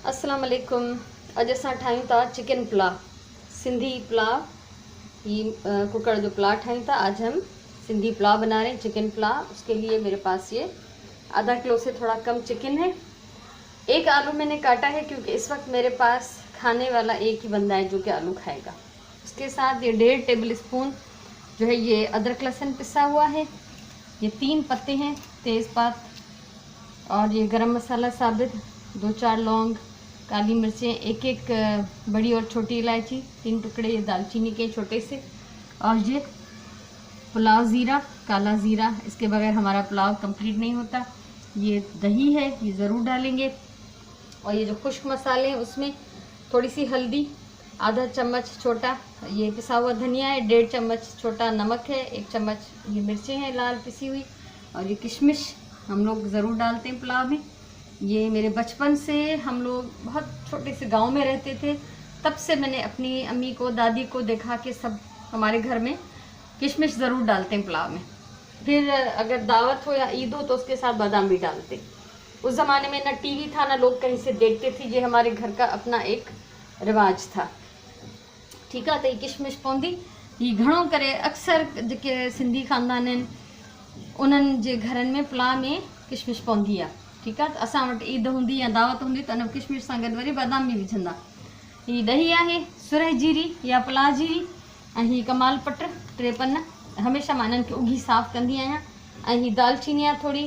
अस्सलाम वालेकुम। अज असां ठाहियूं था चिकन पुलाव, सिंधी पुलाव। ये कुकर जो पुलाव ठाहियूं था। आज हम सिंधी पुलाव बना रहे हैं, चिकन पुलाव। उसके लिए मेरे पास ये आधा किलो से थोड़ा कम चिकन है। एक आलू मैंने काटा है क्योंकि इस वक्त मेरे पास खाने वाला एक ही बंदा है जो कि आलू खाएगा। उसके साथ ये 1.5 टेबल स्पून जो है ये अदरक लहसुन पिसा हुआ है। ये 3 पत्ते हैं तेज़पात, और ये गरम मसाला साबित, 2-4 लौंग, काली मिर्चें, एक बड़ी और छोटी इलायची, 3 टुकड़े ये दालचीनी के छोटे से, और ये पुलाव ज़ीरा, काला ज़ीरा। इसके बगैर हमारा पुलाव कंप्लीट नहीं होता। ये दही है, ये ज़रूर डालेंगे। और ये जो खुश्क मसाले हैं उसमें थोड़ी सी हल्दी, आधा चम्मच छोटा ये पिसा हुआ धनिया है, 1.5 चम्मच छोटा नमक है, 1 चम्मच ये मिर्चें हैं लाल पिसी हुई, और ये किशमिश हम लोग ज़रूर डालते हैं पुलाव में। ये मेरे बचपन से, हम लोग बहुत छोटे से गांव में रहते थे, तब से मैंने अपनी अम्मी को, दादी को देखा कि सब हमारे घर में किशमिश ज़रूर डालते हैं पुलाव में। फिर अगर दावत हो या ईद हो तो उसके साथ बादाम भी डालते। उस ज़माने में ना टीवी था, ना लोग कहीं से देखते थे। ये हमारे घर का अपना एक रिवाज था। ठीक है, तो ये किशमिश पवंदी। ये घणो करे अक्सर जेके सिंधी ख़ानदान आहिनि उन्हनि जे घरनि में पुलाव में किशमिश पवंदी आहे। ठीक है, तो असां वटि ईद हूंदी या दावत हूंदी त उन किशमिश सां गॾु वरी बादाम बि विझंदा। हीअ ॾही आहे, सुरह जीरी या पुलाव जीरी, ऐं हीअ कमाल पट 3 पन। हमेशह मां इन्हनि खे उघी साफ़ कंदी आहियां। ऐं हीअ दालचीनी आहे थोरी,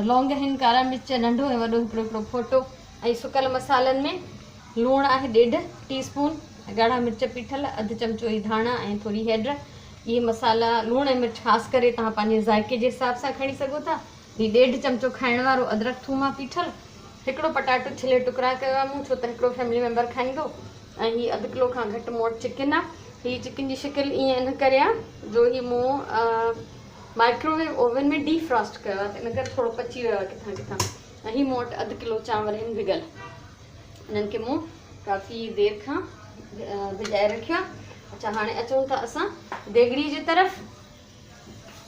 लौंग आहिनि, कारा मिर्च नंढो ऐं वॾो हिकिड़ो हिकिड़ो फोटो। ऐं सुकल मसालनि में लूणु आहे 1.5 टीस्पून, ॻाढ़ा मिर्च पीठल, अधु चमचो ई धाणा ऐं थोरी हैड। ये मसाला लूणु ऐं मिर्च ख़ासि करे तव्हां पंहिंजे ज़ाइके जे हिसाब सां खणी सघो था। हीअ 1.5 चमचो खाइण वारो अदरक थूम आहे पीठल, हिकिड़ो पटाटो छिले टुकड़ा कयो आहे मूं, छो त हिकिड़ो फैमिली मेंबर खाईंदो। ऐं हीअ अधु किलो खां घटि मूं वटि चिकन आहे। हीअ चिकन जी शिकिल ईअं इन करे आहे जो ही मूं माइक्रोवेव ओवन में डीफ्रॉस्ट कयो आहे, त इन करे थोरो पची वियो आहे किथां किथां। ऐं हीअ मूं वटि अधु किलो चांवर आहिनि भिगल, इन्हनि खे मूं काफ़ी देरि खां भिॼाए रखियो आहे। अच्छा, हाणे अचूं था असां देगड़ी जी तरफ़।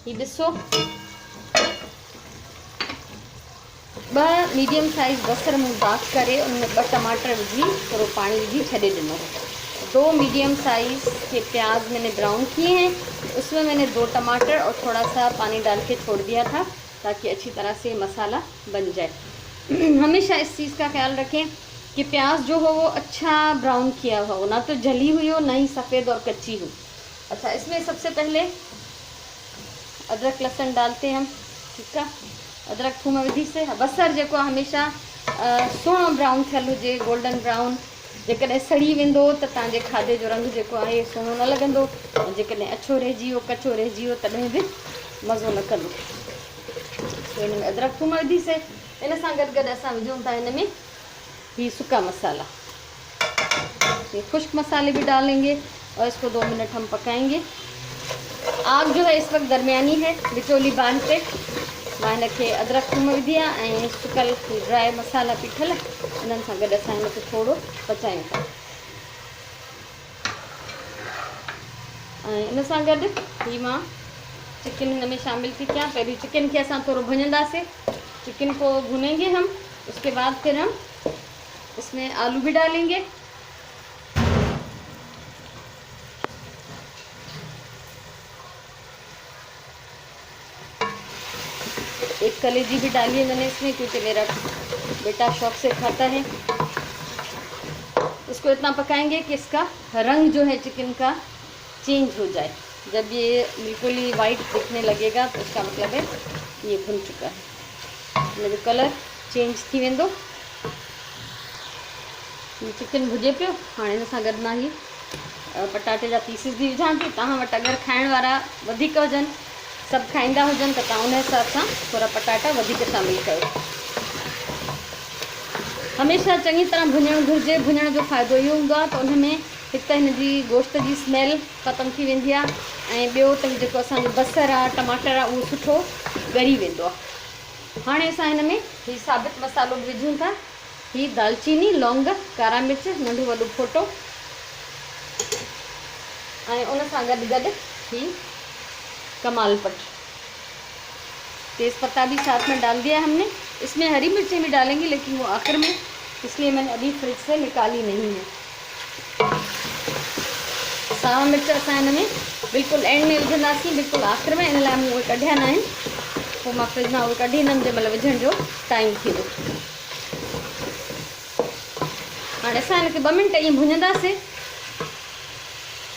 हीअ ॾिसो, 2 मीडियम साइज़ बसर मूं बाफ़ करे उनमें 2 टमाटर विझी थोड़ा पानी विझी छॾे ॾिनो। 2 मीडियम साइज़ के प्याज मैंने ब्राउन किए हैं, उसमें मैंने 2 टमाटर और थोड़ा सा पानी डाल के छोड़ दिया था ताकि अच्छी तरह से मसाला बन जाए। हमेशा इस चीज़ का ख्याल रखें कि प्याज जो हो वो अच्छा ब्राउन किया हुआ हो, ना तो जली हुई हो, ना ही सफ़ेद और कच्ची हो। अच्छा, इसमें सबसे पहले अदरक लहसुन डालते हैं हम। ठीक है, अदरक थूम विधि से बसर जो हमेशा सुहिणो ब्राउन थियल हुजे, गोल्डन ब्राउन। जेकॾहिं सड़ी वेंदो त तव्हांजे खाधे जो रंग जेको आहे सुहिणो न लॻंदो, ऐं जेकॾहिं अछो रहिजी वियो, कचो रहिजी वियो, तॾहिं बि मज़ो न कंदो। तो हिन में अदरक थूम विधि से इन सां गॾु गॾु असां विझूं था हिन में ये सूखा मसाला, ये खुश्क मसाले भी डालेंगे और इसको 2 मिनट हम पकाएंगे। आग जो है इस वक्त दरमियानी है, विचोली बांध पे मां इनके अदरक थूम विधी आहे ऐं सुकल ड्राई मसाला पीठल, इन्हनि सां गॾु असां हिनखे थोरो पचायूं था। ऐं इन सां गॾु ही मां चिकन हिन में शामिल थी कयां। पहिरीं चिकन खे असां थोरो भुञंदासीं, चिकन को भुनेंगे हम, उसके बाद फिर हम इसमें आलू भी डालेंगे। एक कलेजी भी डाली है मैंने इसमें, क्योंकि मेरा बेटा शौक से खाता है। इसको इतना पकाएंगे कि इसका रंग जो है चिकन का चेंज हो जाए। जब ये बिल्कुल ही वाइट दिखने लगेगा तो इसका मतलब है ये भुन चुका है। मेरे कलर चेंज थी वेंदो। चिकन भुजे पियो। हाणे इन सां गॾु मां ही पटाटे जा पीसिस भी विझां थी। तव्हां वटि अगरि खाइण वारा वधीक हुजनि, सभु खाईंदा हुजनि, त तव्हां उन हिसाब सां थोरा पटाटा वधीक शामिल कयो। हमेशा चङी तरह भुञणु घुरिजे। भुञण जो फ़ाइदो इहो हूंदो आहे त उन में हिकु त हिन जी गोश्त जी स्मेल ख़तमु थी वेंदी आहे, ऐं ॿियो त जेको असांजो बसर आहे, टमाटर आहे, उहो सुठो ॻरी वेंदो आहे। हाणे असां हिन में हीउ साबित मसालो बि विझूं था। ही दालचीनी, लौंग, कारा मिर्च नंढो वॾो फोटो, ऐं उन सां गॾु गॾु ही कमाल पट, तेज़पत्ता भी साथ में डाल दिया हमने। इसमें हरी मिर्चें भी डालेंगे, लेकिन वो आखिर में इसलिए मैंने अभी फ्रिज से निकाली नहीं है। सावा मिर्च असां हिन में बिल्कुल एंड में विझंदासीं, बिल्कुल आख़िर में। इन लाइ मूं उहे कढिया न आहिनि, पोइ मां फ्रिज मां उहे कढी ईंदमि जंहिं महिल विझण जो टाइम थींदो। हाणे असां हिनखे 2 मिंट ईअं भुञंदासीं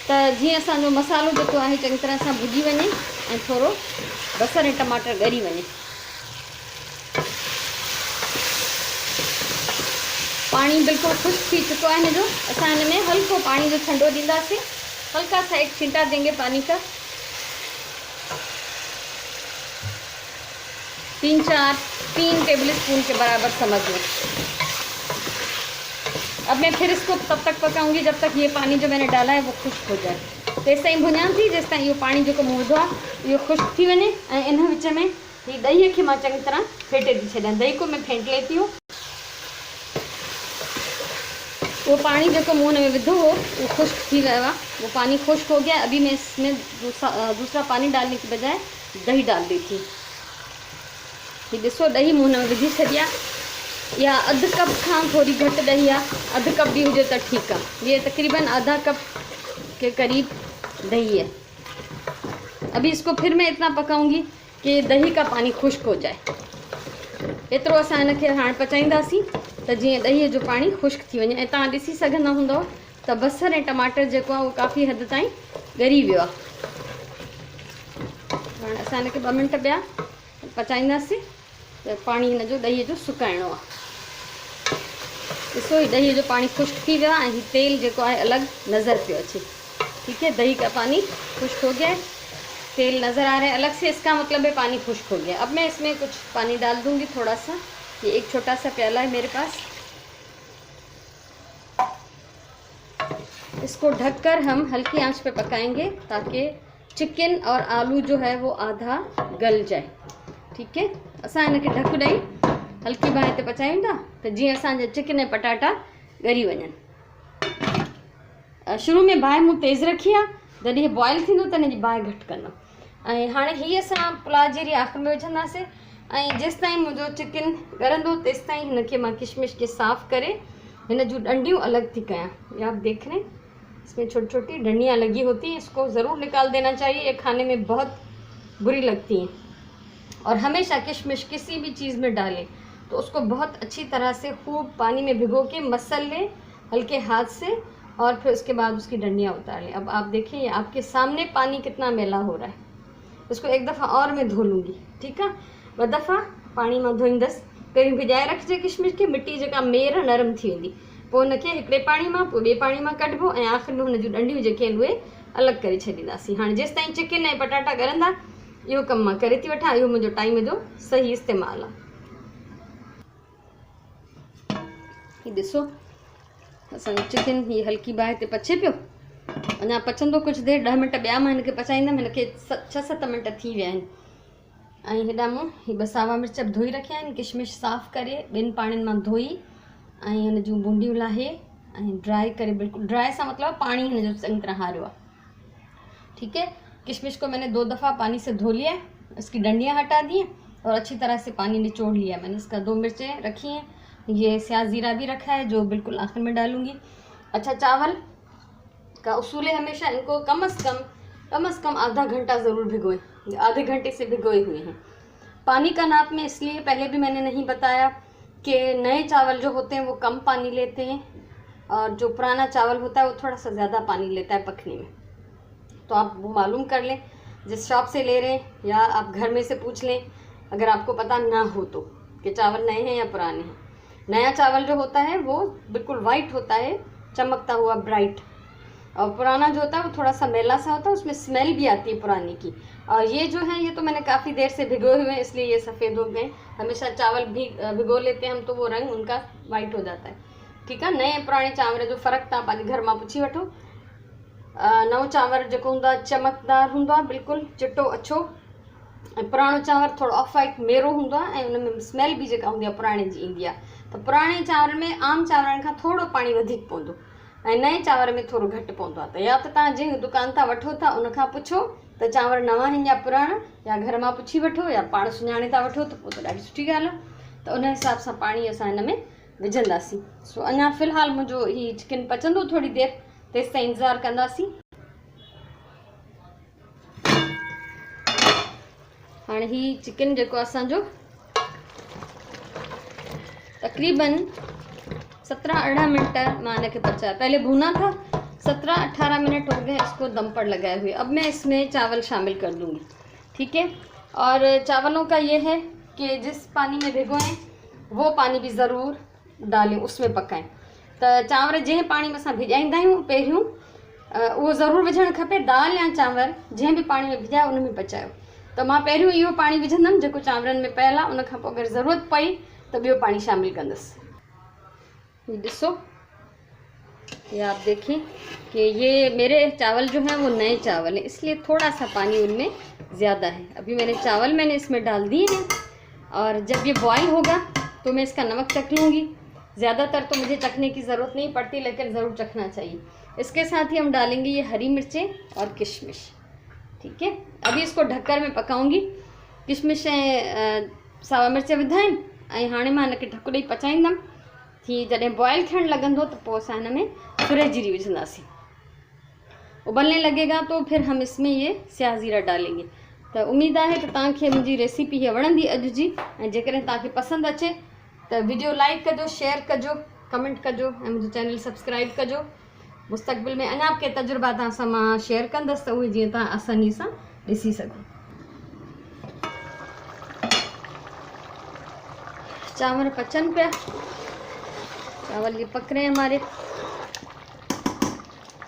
त जीअं असांजो मसालो जेको आहे चङी तरह सां भुॼी वञे ऐं थोरो बसर ऐं टमाटर ॻरी वञे। पाणी बिल्कुलु ख़ुश्क थी चुको है हिन जो। असां हिन में हल्को पानी जो छंडो ॾींदासीं, हल्का सा एक छींटा देंगे पानी का। 3 टेबल स्पून के बराबर समझ लो। अब मैं फिर इसको तब तक पकाऊंगी जब तक ये पानी जो मैंने डाला है वो खुश्क हो जाए। तेसि ताईं भुञां थी जेसि ताईं इहो पानी जेको मूं विधो आहे इहो खुश्क थी वञे। ऐं इन विच में ही ॾहीअ खे मां चङी तरह फेटे थी छॾियां। दही को मैं फेंट लेती हूँ। वो पानी जो मुँह में विधो हो वो खुश्क थी गया है, वो पानी खुश्क हो गया। अभी मैं इसमें दूसरा पानी डालने की बजाय दही डाल देती। ये ॾिसो दही मुँह में विझी छॾिया। या अधु कप खां थोड़ी घट दही आहे, अधु कप भी हुजे तो ठीक है। ये तकरीबन आधा कप के करीब दही है। अभी इसको फिर मैं इतना पकाऊंगी कि दही का पानी खुश्क हो जाए। एतिरो असां हिनखे हाणे पचाईंदासीं त जीअं ॾहीअ जो पानी खुश्क थी वञे। ऐं तव्हां ॾिसी सघंदा हूंदव त बसर ऐं टमाटर जेको आहे उहो काफ़ी हद ताईं ॻरी वियो आहे। हाणे असां हिनखे 2 मिंट ॿिया पचाईंदासीं त पाणी हिन जो ॾहीअ जो सुकाइणो आहे। ॾिसो ही ॾहीअ जो पानी खुश्क थी वियो आहे ऐं ही तेल जेको आहे अलॻि नज़र पियो अचे। ठीक है, दही का पानी खुश्क हो गया है, तेल नज़र आ रहा है अलग से, इसका मतलब है पानी खुश्क हो गया। अब मैं इसमें कुछ पानी डाल दूंगी थोड़ा सा। ये एक छोटा सा प्याला है मेरे पास। इसको ढककर हम हल्की आंच पे पकाएंगे ताकि चिकन और आलू जो है वो आधा गल जाए। ठीक है, असां हिनखे ढक ॾेई हल्की बाहि ते पचाईंदा त जीअं असांजा चिकन ऐं पटाटा ॻरी वञनि। शुरू में बाहि मूं तेज़ रखी आहे, जॾहिं बॉयल थींदो त हिनजी बाहि घटि कंदमि। ऐं हाणे हीअ असां पुलाव जहिड़ी आख़िर में विझंदासीं। ऐं जेसि ताईं मुंहिंजो चिकन ॻरंदो तेसि ताईं हिनखे मां किशमिश खे साफ़ करे हिन जूं डंडियूं अलॻि थी कयां। ये आप देख रहे हैं इसमें छोटी छोटी डंडियाँ लगी होती हैं, इसको ज़रूर निकाल देना चाहिए। ये खाने में बहुत बुरी लगती हैं। और हमेशा किशमिश किसी भी चीज़ में डालें तो उसको बहुत अच्छी तरह से खूब पानी में भिगो के मसल लें हल्के हाथ से, और फिर उसके बाद उसकी डंडियाँ उतार लें। अब आप देखिए ये आपके सामने पानी कितना मैला हो रहा है। इसको एक दफ़ा और मैं धो लूँगी। ठीक है, 2 दफ़ा पानी में धोईंदसि। पहिरियों भिजाए रखिजे किशमिश खे, मिट्टी जेका मेर नरम थी वेंदी। पोइ हुनखे हिकिड़े पाणी मां पोइ ॿिए पाणी मां कढिबो ऐं आख़िर में हुन जूं डंडियूं जेके आहिनि उहे अलॻि करे छॾींदासीं। हाणे जेसि ताईं चिकन ऐं पटाटा ॻरंदा इहो कमु मां करे थी वठां। इहो मुंहिंजो टाइम जो सही इस्तेमालु आहे। हीउ ॾिसो असांजो चिकन हीअ हल्की बाहि ते पचे पियो। अञा पचंदो कुझु देरि, 10 मिंट ॿिया मां हिनखे पचाईंदमि। हिनखे 6-7 मिंट थी विया आहिनि। ऐं हेॾा मूं हीअ 2 सावा मिर्च धोई रखिया आहिनि, किशमिश साफ़ करे 2 पाणियुनि मां धोई ऐं हिन जूं बूंदियूं लाहे ऐं ड्राई करे, बिल्कुल ड्राई सा मतलब पानी हिन जो चंगी तरह हारियो आहे। ठीक है, किशमिश को मैंने 2 दफ़ा पानी से धो लिया है, इसकी डंडियाँ हटा दी हैं और अच्छी तरह से पानी निचोड़ लिया। मैंने इसका 2 मिर्चें रखी हैं, ये स्याज ज़ीरा भी रखा है जो बिल्कुल आखिर में डालूंगी। अच्छा, चावल का उसूल है हमेशा इनको कम अज़ कम आधा घंटा ज़रूर भिगोएं। आधे घंटे से भिगोए हुए हैं। पानी का नाप में इसलिए पहले भी मैंने नहीं बताया कि नए चावल जो होते हैं वो कम पानी लेते हैं और जो पुराना चावल होता है वो थोड़ा सा ज़्यादा पानी लेता है पकने में। तो आप वो मालूम कर लें जिस शॉप से ले रहे हैं, या आप घर में से पूछ लें अगर आपको पता ना हो तो कि चावल नए हैं या पुराने हैं। नया चावल जो होता है वो बिल्कुल वाइट होता है, चमकता हुआ ब्राइट, और पुराना जो होता है वो थोड़ा सा मैला सा होता है, उसमें स्मेल भी आती है पुराने की। और ये जो है ये तो मैंने काफ़ी देर से भिगोए हुए हैं इसलिए ये सफ़ेद हो गए। हमेशा चावल भी भिगो लेते हैं हम तो वो रंग उनका वाइट हो जाता है। ठीक है, नए पुराने चांवर जो फ़र्क़ु तव्हां पंहिंजे घर मां पुछी वठो। नओं चांवर जेको हूंदो आहे चमकदार हूंदो आहे, बिल्कुलु चिट्टो अछो, ऐं पुराणो चांवर थोरो ऑफ वाइट मेरो हूंदो आहे ऐं उनमें स्मेल भी जेका हूंदी आहे पुराणे जी ईंदी आहे। त पुराणे चांवर में आम चांवरनि खां थोरो पाणी वधीक पवंदो ऐं नए चांवर में थोरो घटि पवंदो आहे। त या त तव्हां जंहिं दुकान तां वठो था उनखां पुछो त चांवर नवां आहिनि या पुराणा, या घर मां पुछी वठो, या पाण सुञाणे था वठो त पोइ त ॾाढी सुठी ॻाल्हि आहे। त उन हिसाब सां पाणी असां हिन में विझंदासीं। सो अञा फ़िलहाल मुंहिंजो ही चिकन पचंदो थोड़ी देरि, तेसि ताईं इंतज़ारु कंदासीं। हाणे ही चिकन जेको असांजो तक़रीबन 17-18 मिनट मां इनखे पचाया, पहले भुना था, 17-18 मिनट हो गए इसको दम पर लगाए हुए। अब मैं इसमें चावल शामिल कर दूंगी, ठीक है। और चावलों का ये है कि जिस पानी में भिगोएं वो पानी भी ज़रूर डालें, उसमें पकाएं। तो चांवर जंहिं पाणी में असां भिॼाईंदा आहियूं पहिरियों उहो ज़रूरु विझणु खपे। दाल या चांवर जंहिं बि पाणी में भिॼायो उन में पचायो। त मां पहिरियों इहो पाणी विझंदमि जेको चांवरनि में पयल आहे, उन खां पोइ अगरि ज़रूरत पई तो ॿियो पानी शामिल कंदसि। ये ॾिसो, ये आप देखिए कि ये मेरे चावल जो हैं वो नए चावल हैं, इसलिए थोड़ा सा पानी उनमें ज़्यादा है। अभी मैंने इसमें डाल दिए हैं और जब ये बॉईल होगा तो मैं इसका नमक चख लूँगी। ज़्यादातर तो मुझे चखने की ज़रूरत नहीं पड़ती, लेकिन ज़रूर चखना चाहिए। इसके साथ ही हम डालेंगे ये हरी मिर्चें और किशमिश, ठीक है। अभी इसको ढककर मैं पकाऊंगी। किशमिश ऐं सावा मिर्च विधा आहिनि ऐं हाणे मां हिनखे ढक ॾेई पचाईंदमि। थी जॾहिं बॉयल थियणु लॻंदो त पोइ असां हिन में सूरज जीरी विझंदासीं। उबलने लगेगा तो फिर हम इसमें ये स्याह ज़ीरा डालेंगे। तो उम्मीद है तो तव्हांखे मुंहिंजी रेसिपी हीअ वणंदी अॼु जी, ऐं जेकॾहिं तव्हांखे पसंदि अचे तो वीडियो लाइक कजो, शेयर कजो, कमेंट कजो ऐं मुंहिंजो चैनल सब्सक्राइब कजो। मुस्तक़बिल में अञा के तजुर्बा तव्हां सां मां शेयर कंदसि, त उहे जीअं तव्हां आसानी सां ॾिसी सघो। चांवर पचन पिया, चावल ये पक रहे हैं हमारे।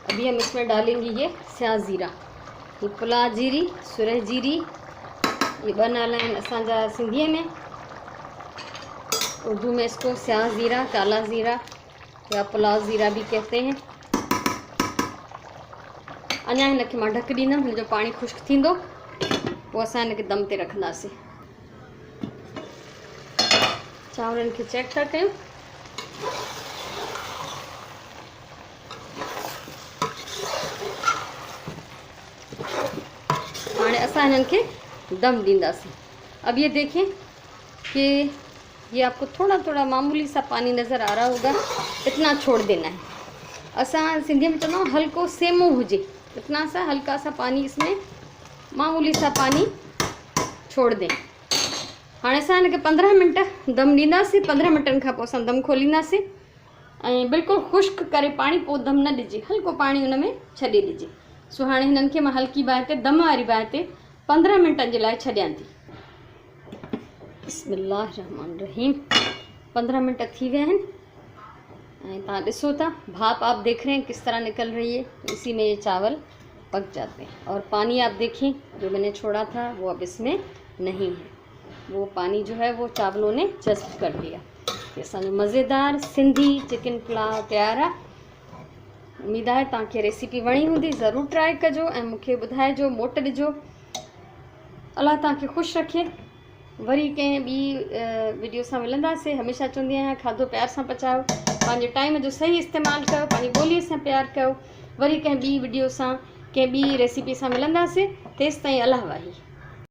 अभी हम इसमें डालेंगे ये स्याह ज़ीरा, ये पुलाव जीरी, सुरह जीरी, ये ॿ नाला आहिनि असांजा सिंधीअ में। उर्दू में इसको स्याह ज़ीरा, काला ज़ीरा या पुलाव ज़ीरा भी कहते हैं। अञा हिनखे मां ढक ॾींदमि, हिनजो पाणी खुश्क थींदो पोइ असां हिनखे दम ते रखंदासीं। चांवरनि खे चेक था कयूं। हाणे असां हिननि खे दम ॾींदासीं। अब ये देखें कि ये आपको थोड़ा थोड़ा मामूली सा पानी नज़र आ रहा होगा, इतना छोड़ देना है। असां सिंधी में चवंदा आहियूं हल्को सेमो हुजे, इतना सा हल्का सा पानी, इसमें मामूली सा पानी छोड़ दें। हाणे असां हिनखे 15 मिनट दम ॾींदासीं। 15 मिनटनि खां पोइ असां दम खोलींदासीं ऐं बिल्कुलु खुश्क करे पाणी, पोइ दम न ॾिजे, हल्को पाणी हुन में छॾे ॾिजे। सो हाणे हिननि खे मां हल्की बाहि ते, दम वारी बाहि ते 15 मिनटनि जे लाइ छॾियां थी। बिस्मिल्लाहिर्रहमानिर्रहीम। 15 मिनट थी विया आहिनि ऐं तव्हां ॾिसो था, भाप आप देख रहे हैं किस तरह निकल रही है, तो इसी में ये चावल पक जाते हैं। और पानी आप देखें जो मैंने छोड़ा था वो अब इसमें नहीं है, वो पानी जो है वो चावलों ने जज़्ब कर दिया। ये असांजो मज़ेदार सिंधी चिकन पुलाव तैयार आहे। उम्मीद है तव्हांखे रेसिपी वणी हूंदी। ज़रूर ट्राई कजो ऐं मूंखे ॿुधाइजो, मोट ॾिजो। अल्लाह तव्हांखे ख़ुशि रखे। वरी कंहिं ॿी वीडियो सां मिलंदासीं। हमेशह चवंदी आहियां खाधो प्यार सां पचायो, पंहिंजे टाइम जो सही इस्तेमालु कयो, पंहिंजी ॿोलीअ सां प्यार कयो। वरी कंहिं ॿी वीडियो सां, कंहिं ॿी रेसिपी सां मिलंदासीं। तेसि ताईं अल्लाह वाही।